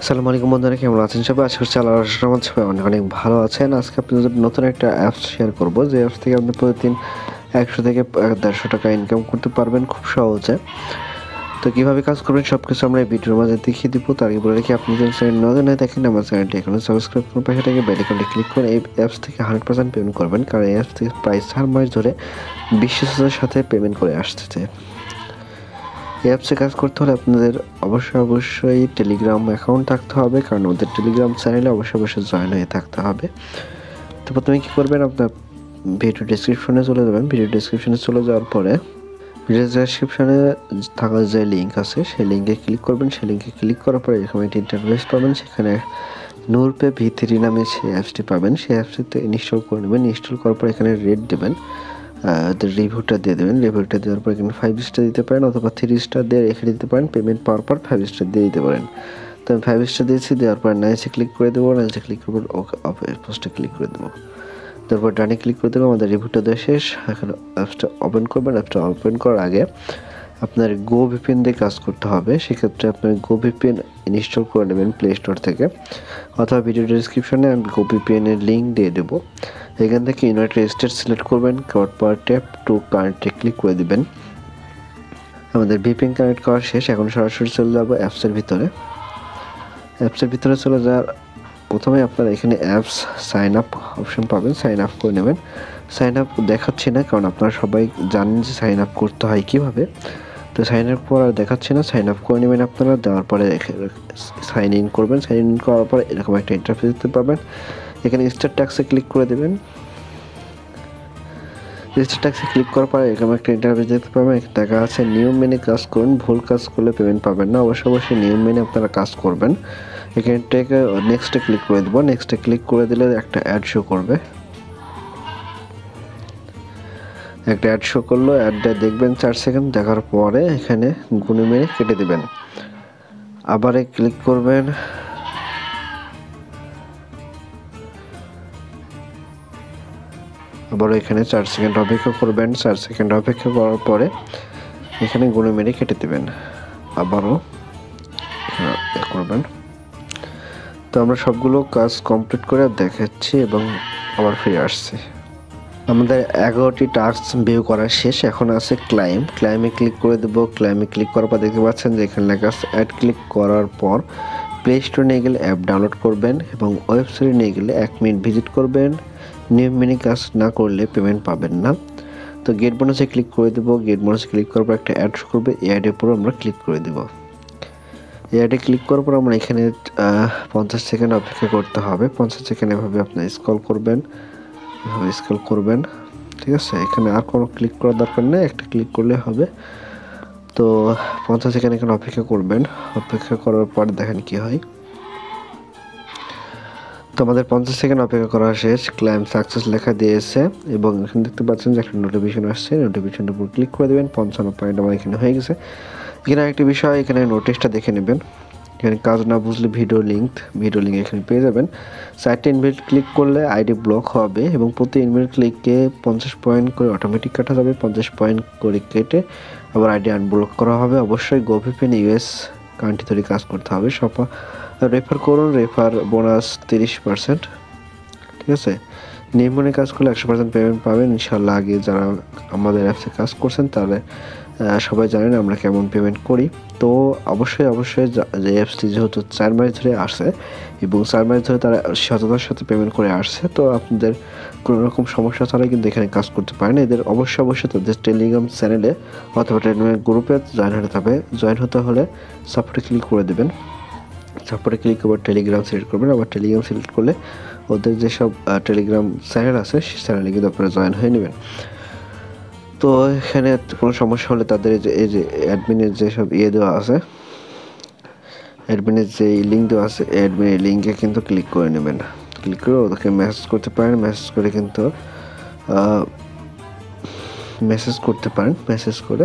আসসালামু আলাইকুম বন্ধুরা, কেমন আছেন সবাই? আশা করছি আল্লাহর রহমতে সবাই অনেক অনেক ভালো আছেন। আজকে আপনাদের নতুন একটা অ্যাপস শেয়ার করব, যে অ্যাপস থেকে আপনি প্রতিদিন 100 থেকে 150 টাকা ইনকাম করতে পারবেন খুব সহজে। তো কীভাবে কাজ করবেন সব কিছু আমরা এই ভিডিওর মাঝে দেখিয়ে দিব। তার আগে বলে রাখি, আপনি যদি চ্যানেল নতুন হয়ে থাকেন আমার চ্যানেলটি এখনও সাবস্ক্রাইব করুন, পাশে থেকে বেল আইকনটি ক্লিক করে এই অ্যাপস থেকে 100% পেমেন্ট করবেন, কারণ এই অ্যাপস থেকে প্রায় 4 মাস ধরে বিশ্বাসের সাথে পেমেন্ট করে আসতেছে। এই অ্যাপসে কাজ করতে হলে আপনাদের অবশ্যই টেলিগ্রাম অ্যাকাউন্ট থাকতে হবে, কারণ ওদের টেলিগ্রাম চ্যানেলে অবশ্যই জয়েন হয়ে থাকতে হবে। তো প্রথমে কী করবেন, আপনার ভিডিও ডেসক্রিপশনে চলে যাবেন। ভিডিও ডেসক্রিপশনে চলে যাওয়ার পরে ভিডিও ডেসক্রিপশনে থাকা যে লিঙ্ক আছে সেই লিঙ্কে ক্লিক করবেন। সেই লিঙ্কে ক্লিক করার পরে এরকম একটা ইন্টারফেস পাবেন, সেখানে NurPay V3 নামে সেই অ্যাপসটি পাবেন। সেই অ্যাপসটিতে ইনস্টল করে নেবেন। ইনস্টল করার পর এখানে রেট দেবেন, রিভিউটা দিয়ে দেবেন। রিভিউটা দেওয়ার পর এখানে 5 স্টার দিতে পারেন অথবা 3 স্টার দিয়ে রেখে দিতে পারেন। পেমেন্ট পাওয়ার পর 5 স্টার দিয়ে দিতে পারেন। তো আমি 5 স্টার দিয়েছি, দেওয়ার পর নাইসে ক্লিক করে দেবো। নাইসে ক্লিক করবো, ওকে পোস্টে ক্লিক করে দেবো। তারপর ডানে ক্লিক করে দেবো। আমাদের রিভিউটা দেওয়া শেষ। এখন অ্যাপসটা ওপেন করবেন। অ্যাপসটা ওপেন করার আগে আপনার গো ভিপিএন দিয়ে কাজ করতে হবে। সেক্ষেত্রে আপনার গো ভিপিএন ইনস্টল করে নেবেন প্লে স্টোর থেকে, অথবা ভিডিও ডিসক্রিপশনে আমি গো ভিপিএনের লিঙ্ক দিয়ে দেবো। এখান থেকে ইউনাইটেড স্টেটস সিলেক্ট করবেন, করার পর ট্যাপ টু কানেক্টে ক্লিক করে দিবেন। আমাদের ভিপিএন কানেক্ট করা শেষ। এখন সরাসরি চলে যাবো অ্যাপসের ভিতরে। অ্যাপসের ভিতরে চলে যাওয়ার প্রথমে আপনারা এখানে অ্যাপস সাইন আপ অপশন পাবেন, সাইন আপ করে নেবেন। সাইন আপ দেখাচ্ছি না, কারণ আপনারা সবাই জানেন যে সাইন আপ করতে হয় কীভাবে। তো সাইন আপ করা দেখাচ্ছে না, সাইন আপ করে নেবেন আপনারা। দেওয়ার পরে সাইন ইন করবেন। সাইন ইন করার পরে এরকম একটা ইন্টারফেস দেখতে পাবেন। এখানে স্টার্ট ট্যাক্সে ক্লিক করে দেবেন। স্টার্ট ট্যাক্সে ক্লিক করার পরে এরকম একটা ইন্টারফেস দেখতে পাবেন। টাকা আছে, নিয়ম মেনে কাজ করুন, ভুল কাজ করলে পেমেন্ট পাবেন না। অবশ্যই নিয়ম মেনে আপনারা কাজ করবেন। এখানে থেকে নেক্সটে ক্লিক করে দেবো। নেক্সটে ক্লিক করে দিলে একটা অ্যাড শো করবে। একটা অ্যাড শো করলো, অ্যাডটা দেখবেন 4 সেকেন্ড। দেখার পরে এখানে গুনে মেরে কেটে দেবেন। আবার ক্লিক করবেন। আবার এখানে 4 সেকেন্ড অপেক্ষা করবেন। 4 সেকেন্ড অপেক্ষা করার পরে এখানে গুনে মেরে কেটে দেবেন। আবারও করবেন। তো আমরা সবগুলো কাজ কমপ্লিট করে দেখাচ্ছি এবং আবার ফিরে আসছি। আমাদের 11টি টাস্ক ভিউ করা শেষ। এখন আছে ক্লাইমে ক্লিক করে দেবো। ক্লাইমে ক্লিক করার পর দেখতে পাচ্ছেন যে এখানে লেখা আছে অ্যাড। ক্লিক করার পর প্লে স্টোরে নিয়ে গেলে অ্যাপ ডাউনলোড করবেন এবং ওয়েবসাইটে নিয়ে গেলে 1 মিনিট ভিজিট করবেন। নিয়ম মেনে কাজ না করলে পেমেন্ট পাবেন না। তো গেট বোনাসে ক্লিক করে দেবো। গেট বোনাসে ক্লিক করার পর একটা অ্যাড শো করবে, এই অ্যাডের উপর আমরা ক্লিক করে দেবো। এই অ্যাডে ক্লিক করার পর আমরা এখানে 50 সেকেন্ড অপেক্ষা করতে হবে। 50 সেকেন্ড এভাবে আপনি স্ক্রল করবেন, এভাবে স্ক্রল করবেন। ঠিক আছে, এখানে আর কোনো ক্লিক করার দরকার নেই, একটা ক্লিক করলে হবে। তো 50 সেকেন্ড এখানে অপেক্ষা করবেন। অপেক্ষা করার পর দেখেন কি হয়। তো আমাদের 50 সেকেন্ড অপেক্ষা করা শেষ। ক্লাইম সাকসেস লেখা দিয়েছে এবং এখানে দেখতে পাচ্ছেন যে একটা নোটিফিকেশন আসছে। নোটিফিকেশনের উপর ক্লিক করে দেবেন। 55 পয়েন্ট আমার এখানে হয়ে গেছে। এখানে একটা বিষয়, এখানে নোটিশটা দেখে নেবেন। এখানে কাজ না বুঝলে ভিডিও লিঙ্ক এখানে পেয়ে যাবেন। 4টি ইনভেট ক্লিক করলে আইডি ব্লক হবে এবং প্রতি ইনভেট ক্লিককে 50 পয়েন্ট করে অটোমেটিক কাটা যাবে। 50 পয়েন্ট করে কেটে আবার আইডি আনব্লক করা হবে। অবশ্যই গো ভিপিএন ইউএস কান্ট্রি ধরে কাজ করতে হবে। রেফার করুন, রেফার বোনাস 30%। ঠিক আছে, নিয়মে কাজ করলে 100% পেমেন্ট পাবেন ইনশাল্লাহ। আগে যারা আমাদের অ্যাপসে কাজ করছেন তাহলে সবাই জানেন আমরা কেমন পেমেন্ট করি। তো অবশ্যই যে অ্যাপসটি যেহেতু 4 মাস ধরে আসছে এবং 4 মাস ধরে তারা সততার সাথে পেমেন্ট করে আসছে, তো আপনাদের কোনো রকম সমস্যা ছাড়াই কিন্তু এখানে কাজ করতে পারেন। এদের অবশ্যই তাদের টেলিগ্রাম চ্যানেলে অথবা টেলিগ্রাম গ্রুপে জয়েন হতে হলে সাপোর্টে ক্লিক করে দেবেন। সাপোর্টে ক্লিক করে টেলিগ্রাম সিলেক্ট করবেন। আবার টেলিগ্রাম সিলেক্ট করলে ওদের যেসব টেলিগ্রাম চ্যানেল আছে সেই চ্যানেলে কিন্তু আপনারা জয়েন হয়ে নেবেন। তো এখানে কোনো সমস্যা হলে তাদের এই যে অ্যাডমিনের যেসব দেওয়া আছে, অ্যাডমিনের যে লিঙ্ক দেওয়া আছে, অ্যাডমিনের লিঙ্কে কিন্তু ক্লিক করে নেবেন। ক্লিক করে ওদেরকে মেসেজ করতে পারেন। মেসেজ করে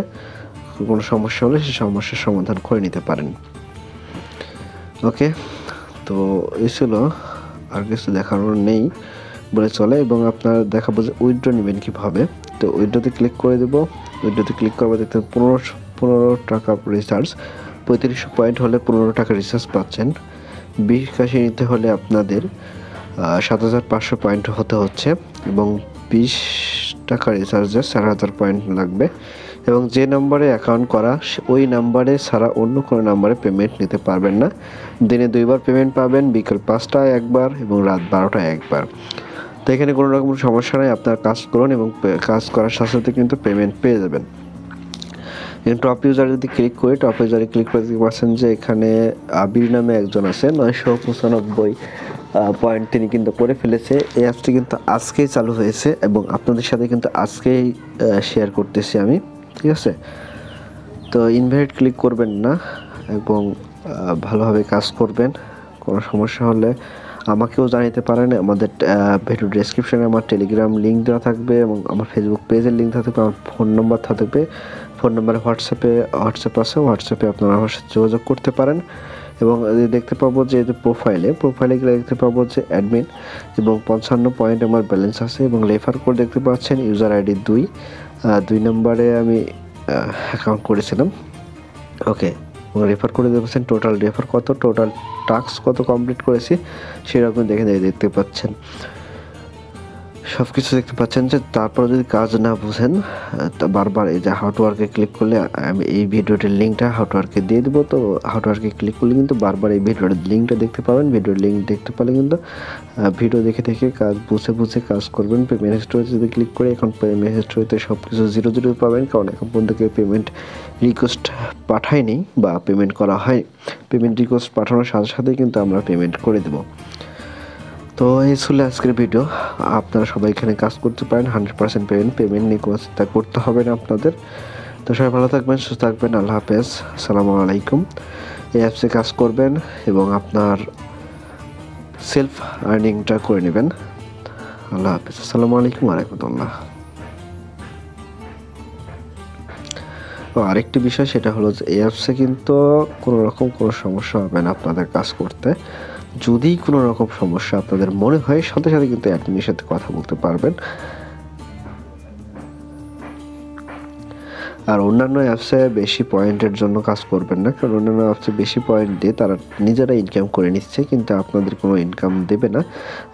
কোনো সমস্যা হলে সেই সমস্যার সমাধান করে নিতে পারেন। ওকে, তো এই ছিল, আর কিছু দেখানোর নেই বলে চলে। এবং আপনার দেখাবো যে উইথড্র নেবেন কীভাবে। তো উইথড্রতে ক্লিক করে দেবো। উইথড্রতে ক্লিক করবো, দেখতে 15 টাকা রিচার্জ। 3500 পয়েন্ট হলে 15 টাকা রিচার্জ পাচ্ছেন। BKash নিতে হলে আপনাদের 7,500 পয়েন্ট হতে হচ্ছে এবং 20 টাকা রিচার্জে 4,000 পয়েন্ট লাগবে এবং যে নম্বরে অ্যাকাউন্ট করা ওই নাম্বারে ছাড়া অন্য কোনো নাম্বারে পেমেন্ট নিতে পারবেন না। দিনে 2বার পেমেন্ট পাবেন, বিকেল 5টায় একবার এবং রাত 12টায় একবার। তো এখানে কোনো রকম সমস্যা নেই, আপনার কাজ করুন এবং কাজ করার সাথে সাথে কিন্তু পেমেন্ট পেয়ে যাবেন। টপ ইউজারে যদি ক্লিক করি, টপ ইউজারে ক্লিক করে দেখতে পাচ্ছেন যে এখানে আবির নামে একজন আছে, 995 পয়েন্ট তিনি কিন্তু করে ফেলেছে। এই অ্যাপসটি কিন্তু আজকেই চালু হয়েছে এবং আপনাদের সাথে কিন্তু আজকেই শেয়ার করতেছি আমি, ঠিক আছে? তো ইনভাইট ক্লিক করবেন না এবং ভালোভাবে কাজ করবেন। কোনো সমস্যা হলে আমাকেও জানাতে পারেন। আমাদের ভিডিও ডেসক্রিপশনে আমার টেলিগ্রাম লিঙ্ক দেওয়া থাকবে এবং আমার ফেসবুক পেজের লিঙ্ক থাকবে, আমার ফোন নম্বর থাকবে। ফোন নম্বরে হোয়াটসঅ্যাপ আছে, হোয়াটসঅ্যাপে আপনারা আমার সাথে যোগাযোগ করতে পারেন। এবং দেখতে পাবো যে প্রোফাইলে গেলে দেখতে পাবো যে অ্যাডমিন এবং 55 পয়েন্ট আমার ব্যালেন্স আছে এবং রেফার কোড দেখতে পাচ্ছেন ইউজার আইডি 2 নম্বরে আমি অ্যাকাউন্ট করেছিলাম। ওকে, এবং রেফার করে দেখছেন টোটাল রেফার কত, টোটাল টাস্ক কত কমপ্লিট করেছি সেরকম দেখতে পাচ্ছেন, সব কিছু দেখতে পাচ্ছেন। যে তারপর যদি কাজ না বুঝেন বারবার এই যে হাউ টু ওয়ার্কে ক্লিক করলে আমি এই ভিডিওটির লিঙ্কটা হাউ টু ওয়ার্কে দিয়ে দেবো। তো হাউ টু ওয়ার্কে ক্লিক করলে কিন্তু বারবার এই ভিডিওর লিঙ্কটা দেখতে পাবেন। ভিডিওর লিঙ্ক দেখতে পেলে কিন্তু ভিডিও দেখে কাজ বুঝে কাজ করবেন। পেমেন্ট হিস্ট্রিতে যদি ক্লিক করে এখন পেমেন্ট হিস্ট্রিতে সব কিছু 0 পাবেন, কারণ এখন পর্যন্ত কেউ পেমেন্ট রিকোয়েস্ট পাঠায়নি বা পেমেন্ট করা হয়। পেমেন্ট রিকোয়েস্ট পাঠানোর সাথে সাথেই কিন্তু আমরা পেমেন্ট করে দেবো। তো এই ছিল আজকের ভিডিও। আপনারা সবাই এখানে কাজ করতে পারেন, 100% পেমেন্ট নিয়ে কোনো চিন্তা করতে হবে না আপনাদের। তো সবাই ভালো থাকবেন, সুস্থ থাকবেন। আল্লাহ হাফেজ, আসসালামু আলাইকুম। এই অ্যাপসে কাজ করবেন এবং আপনার সেলফ আর্নিংটা করে নেবেন। আল্লাহ হাফেজ, আসসালামু আলাইকুম ওয়া রাহমাতুল্লাহ। ও আরেকটি বিষয়, সেটা হলো যে এই অ্যাপসে কিন্তু কোনো রকম কোনো সমস্যা হবে না আপনাদের কাজ করতে। যদি কোনো রকম সমস্যা আপনাদের মনে হয় সাথে সাথে কিন্তু অ্যাডমিনের সাথে কথা বলতে পারবেন। আর অন্যান্য অ্যাপসে বেশি পয়েন্টের জন্য কাজ করবেন না, কারণ অন্যান্য অ্যাপসে বেশি পয়েন্ট দিয়ে তারা নিজেরা ইনকাম করে নিচ্ছে, কিন্তু আপনাদের কোনো ইনকাম দেবে না,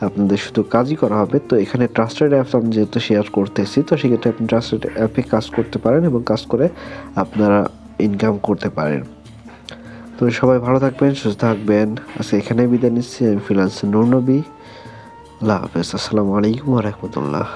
আপনাদের শুধু কাজই করা হবে। তো এখানে ট্রাস্টেড অ্যাপস আমি যেহেতু শেয়ার করতেছি, তো সেক্ষেত্রে আপনি ট্রাস্টেড অ্যাপে কাজ করতে পারেন এবং কাজ করে আপনারা ইনকাম করতে পারেন। তো সবাই ভালো থাকবেন, সুস্থ থাকবেন। আজকে এখানে বিদায় নিচ্ছি। আমি ফ্রিল্যান্সার নূর নবী। আল্লাহ হাফেজ, আসসালামু আলাইকুম ওয়া রাহমাতুল্লাহ।